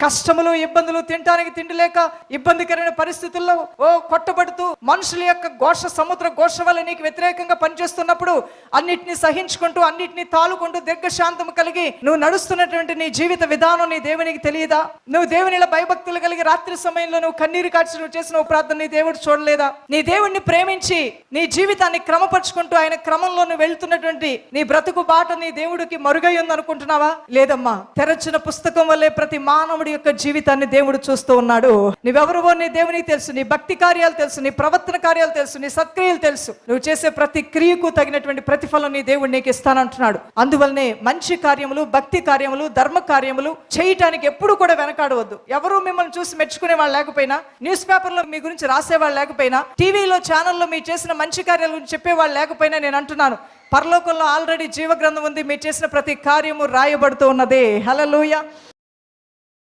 కష్టములు, ఇబ్బందులు, తినడానికి తిండి లేక ఇబ్బందికరమైన పరిస్థితుల్లో కొట్టబడుతూ మనుషుల యొక్క ఘోష, సముద్ర ఘోష వల్ల నీకు వ్యతిరేకంగా పనిచేస్తున్నప్పుడు అన్నిటిని సహించుకుంటూ, అన్నిటిని తాలుకుంటూ దీర్ఘశాంతము కలిగి నువ్వు నడుస్తున్నటువంటి నీ జీవిత విధానం నీ దేవునికి తెలియదా? నువ్వు దేవునిలో భయభక్తులు కలిగి రాత్రి సమయంలో నువ్వు కన్నీరు కాచి నువ్వు చేసిన ప్రార్థన నీ దేవుడు చూడలేదా? నీ దేవుడిని ప్రేమించి నీ జీవితాన్ని క్రమపరుచుకుంటూ ఆయన క్రమంలో నువ్వు వెళ్తున్నటువంటి నీ బ్రతుకు బాట నీ దేవుడికి మరుగై ఉంది అనుకుంటున్నావా? లేదమ్మా. తెరచిన పుస్తకం వల్లే ప్రతి మానవుడి యొక్క జీవితాన్ని దేవుడు చూస్తూ ఉన్నాడు. నువ్వెవరువో నీ దేవునికి తెలుసు, నీ భక్తి కార్యాలు తెలుసు, నీ ప్రవర్తన కార్యాలు తెలుసు, నీ సత్క్రియలు తెలుసు. నువ్వు చేసే ప్రతి క్రియకు తగినటువంటి ప్రతిఫలం నీ దేవుడు నీకు ఇస్తానంటున్నాడు. అందువల్లనే మంచి కార్యములు, భక్తి కార్యములు, ధర్మ కార్యములు చేయటానికి ఎప్పుడు కూడా వెనకాడవద్దు. ఎవరు మిమ్మల్ని చూసి మెచ్చుకునే వాళ్ళు లేకపోయినా, న్యూస్ పేపర్లో మీ గురించి రాసేవాళ్ళు లేకపోయినా, టీవీలో ఛానల్లో మీరు చేసిన మంచి కార్యాల గురించి చెప్పేవాళ్ళు లేకపోయినా, నేను అంటున్నాను, పరలోకంలో ఆల్రెడీ జీవ గ్రంథం ఉంది. మీరు చేసిన ప్రతి కార్యము రాయబడుతూ ఉన్నదే. హల్లెలూయా.